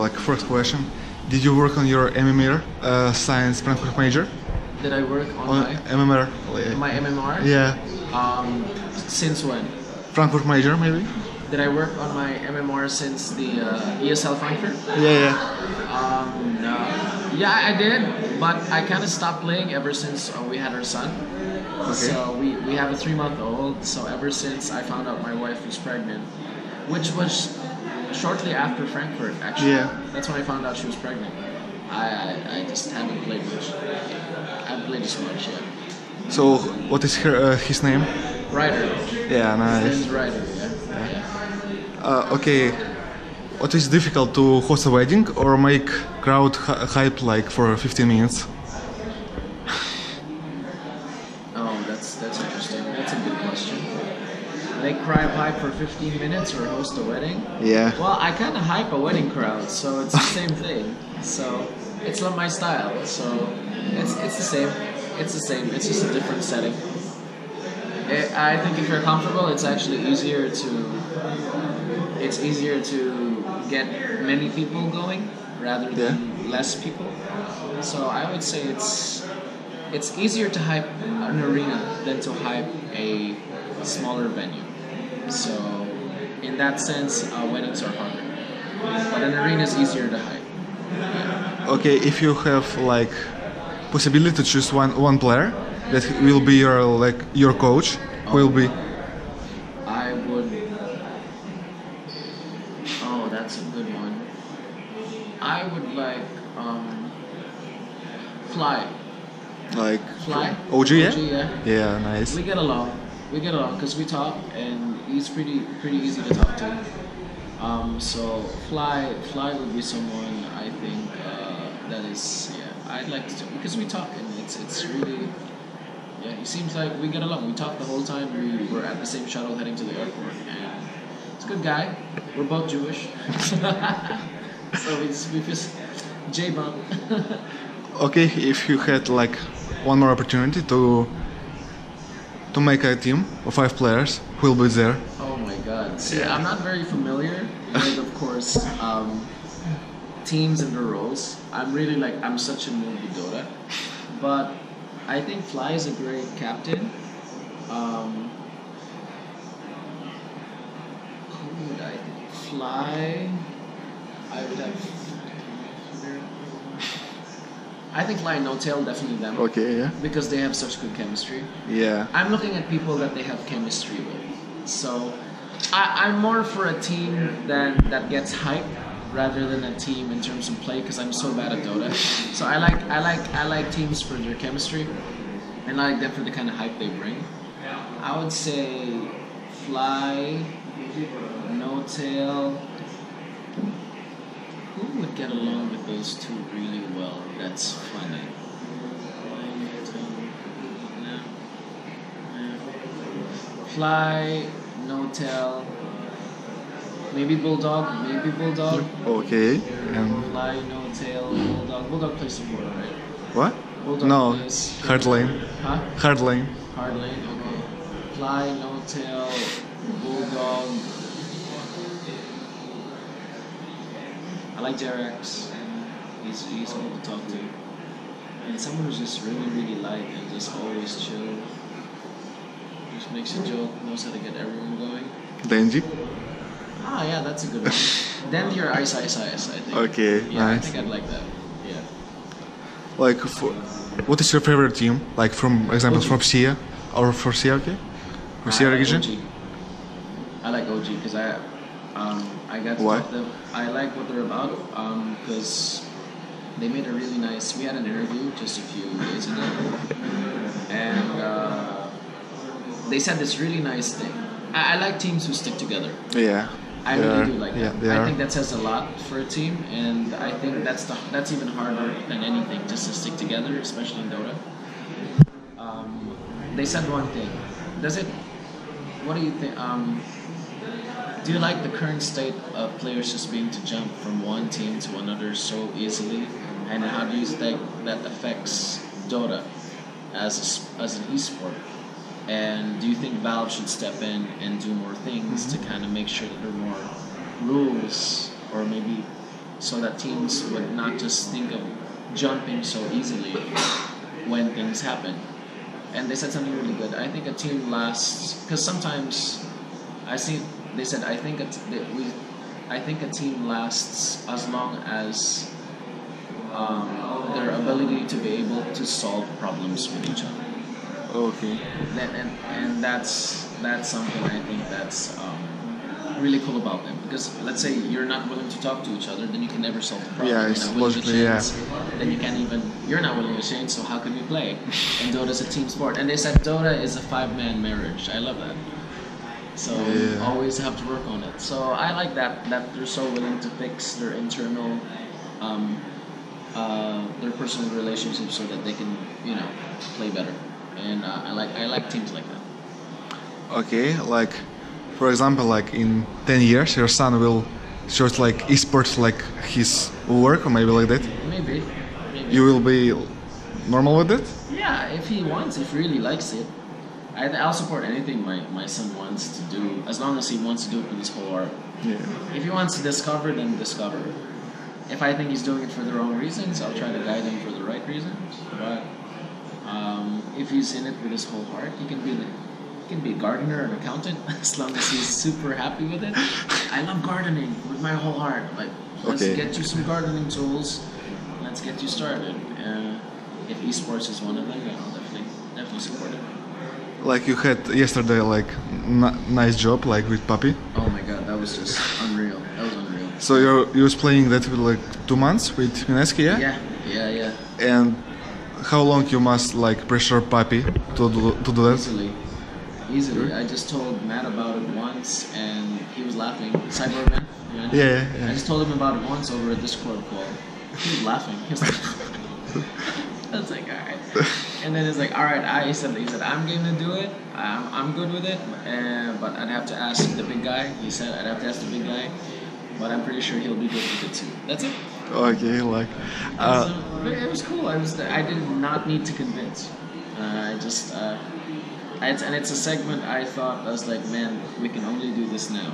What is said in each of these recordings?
like first question, did you work on your MMR science Frankfurt major? Did I work on On MMR? my MMR? Yeah, Since when? Frankfurt major maybe. Did I work on my MMR since the ESL Frankfurt? Yeah. No. Yeah, I did, but I kind of stopped playing ever since we had our son. Okay. So we have a 3-month-old. So ever since I found out my wife was pregnant, which was shortly after Frankfurt, actually. Yeah. That's when I found out she was pregnant. I just haven't played much. I haven't played as much yet. So what is his name? Ryder. Yeah, His nice. name's Ryder, yeah. Okay, what is difficult to host a wedding or make crowd hype like for 15 minutes? Oh, that's interesting. That's a good question. Make crowd hype for 15 minutes or host a wedding? Yeah. Well, I kind of hype a wedding crowd, so it's the same thing. So it's not my style. So it's the same. It's the same. It's just a different setting. I think if you're comfortable, it's actually easier to get many people going rather than less people. So I would say it's easier to hype an arena than to hype a smaller venue. So in that sense, weddings are harder, but an arena is easier to hype. Yeah. Okay, if you have like possibility to choose one player that will be your coach, who will be? I would. Oh, that's a good one. I would like Fly. Like Fly. OG, yeah? OG, yeah. Yeah, nice. We get along. We get along because we talk, and he's pretty easy to talk to. So Fly would be someone I think that is I'd like to because we talk and it's really he seems like we get along. We talk the whole time. We were at the same shuttle heading to the airport, and it's a good guy. We're both Jewish, so we just J-bomb. Okay, if you had like one more opportunity to make a team of 5 players, who will be there? Oh my God! See, I'm not very familiar with, of course, teams and the roles. I'm such a newbie Dota, but I think Fly is a great captain. Who would I think? Fly. I would have. I think Fly and No Tail, definitely them. Okay, yeah. Because they have such good chemistry. Yeah. I'm looking at people that they have chemistry with. So I'm more for a team that gets hype rather than a team in terms of play because I'm so bad at Dota. So I like teams for their chemistry and I like them for the kind of hype they bring. I would say Fly, No Tail. Who would get along with those two really well? That's funny. Fly, No Tail, maybe Bulldog. Okay. Fly, No Tail, Bulldog. Bulldog plays support, right? What? Bulldog No. plays Hard lane. Huh? Hard lane. Hard lane, okay. Fly, No Tail, Bulldog. I like Jerax. He's cool to talk to. And someone who's just really light and just always chill. Just makes a joke, knows how to get everyone going. Denji? Ah, yeah, that's a good one. Dendy or Ice, I think. Okay, Yeah, nice. I think I'd like that. Yeah. Like, what is your favorite team? Like, from example, OG. from SIA? Or for SIA, okay? For SIA region? OG. I like OG because I got to Why? talk to them. I like what they're about because they made a really nice. We had an interview just a few days ago, and they said this really nice thing. I like teams who stick together. Yeah. I really do like yeah, that. they I are. think that says a lot for a team, and I think that's even harder than anything, just to stick together, especially in Dota. They said one thing. What do you think? Do you like the current state of players just being to jump from one team to another so easily, and how do you think that affects Dota as an esport? And do you think Valve should step in and do more things to kind of make sure that there are more rules or maybe so that teams would not just think of jumping so easily when things happen. And they said something really good. I think a team lasts because sometimes I see they said I think a team lasts as long as their ability to be able to solve problems with each other. Okay. And that's something I think that's really cool about them. Because let's say you're not willing to talk to each other, then you can never solve the problem. Yeah, You're it's not willing to logically, yeah. change, then you can't even. You're not willing to change, so how can we play? And Dota's a team sport, and they said Dota is a 5-man marriage. I love that. So Yeah. always have to work on it. So I like that they're so willing to fix their internal, their personal relationships so that they can play better. And I like teams like that. Okay, like for example, like in 10 years, your son will choose like esports like his work or maybe like that. Maybe. You will be normal with it? Yeah, if he wants, if he really likes it. I'll support anything my son wants to do, as long as he wants to do it with his whole heart. Yeah. If he wants to discover, then discover. If I think he's doing it for the wrong reasons, I'll try to guide him for the right reasons. But if he's in it with his whole heart, he can be a gardener, an accountant, as long as he's super happy with it. I love gardening with my whole heart. Like, let's Okay. get you some gardening tools. Let's get you started. If esports is one of them, I'll definitely support it. Like you had yesterday, like nice job, like with Puppy. Oh my god, that was just unreal. That was unreal. So you was playing that for like 2 months with Mineski, yeah? Yeah. And how long you must like pressure Puppy to do that? Easily. I just told Matt about it once, and he was laughing. Cyberman. Yeah. I just told him about it once over a Discord call. He was laughing. He was like, I was like, all right. And then he's like, all right. He said, I'm game to do it. I'm good with it. But I'd have to ask the big guy. He said I'd have to ask the big guy. But I'm pretty sure he'll be good with it too. That's it. Okay, like. It was cool. I did not need to convince. It's a segment I thought I was like, man, we can only do this now.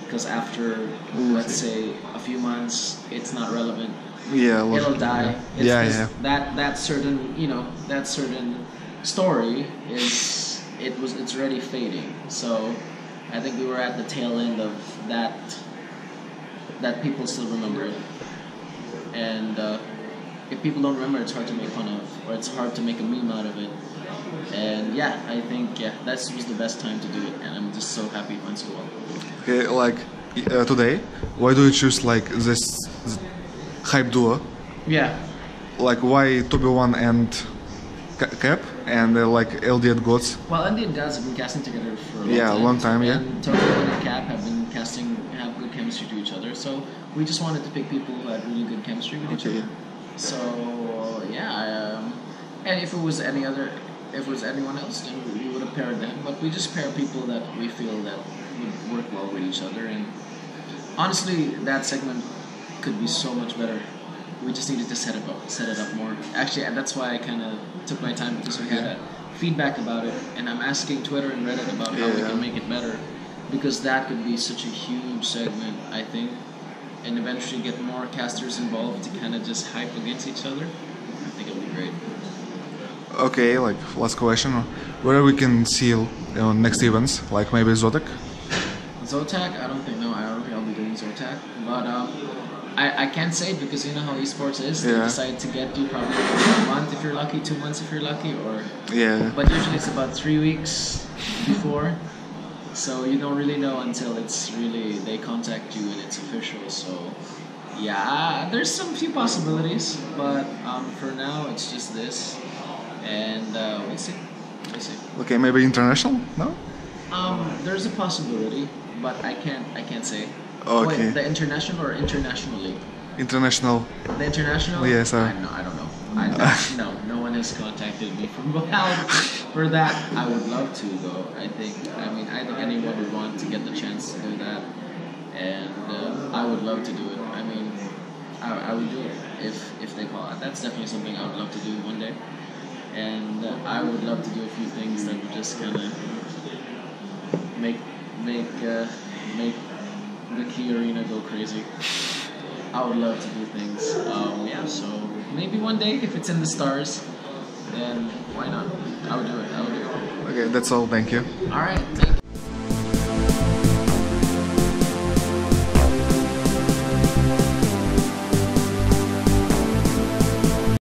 Because after, let's say, a few months, it's not relevant. Yeah, It'll die. Yeah. That certain story it's already fading. So I think we were at the tail end of that people still remember it. And if people don't remember, it's hard to make fun of, or it's hard to make a meme out of it. And I think that was the best time to do it, and I'm just so happy it went so well. Okay, like today, why do you choose like this hype duo? Yeah. Like why Toby1 and Cap and like LD Gods? Well, Andy and Gods have been casting together for a long time. And Toby and Cap have good chemistry to each other. So we just wanted to pick people who had really good chemistry with each other. So and if it was anyone else, then we would have paired them. But we just pair people that we feel that would work well with each other. And honestly, that segment could be so much better. We just needed to set it up more. Actually, that's why I kind of took my time, because we had feedback about it, and I'm asking Twitter and Reddit about how we can make it better, because that could be such a huge segment, I think, and eventually get more casters involved to kind of just hype against each other. I think it would be great. Okay, like last question, where we can see next events, like maybe Zotac? Zotac, I don't think I'll be doing Zotac, but I can't say it because you know how esports is. They decide to get you probably a month if you're lucky, 2 months if you're lucky, or but usually it's about 3 weeks before, so you don't really know until they contact you and it's official. So there's some few possibilities, but for now it's just this, and we'll see. Okay, maybe international? No. There's a possibility, but I can't say. Okay. Wait, the international or internationally? International. The international? Yes, I don't know. No one has contacted me from for that. I would love to though. I think anyone would want to get the chance to do that, and I would love to do it. I mean, I would do it if they call it. That's definitely something I would love to do one day, and I would love to do a few things that would just kind of make the Key Arena go crazy. I would love to do things. Yeah, so maybe one day if it's in the stars, then why not? I would do it. I would do it. Okay, that's all. Thank you. All right, thank you.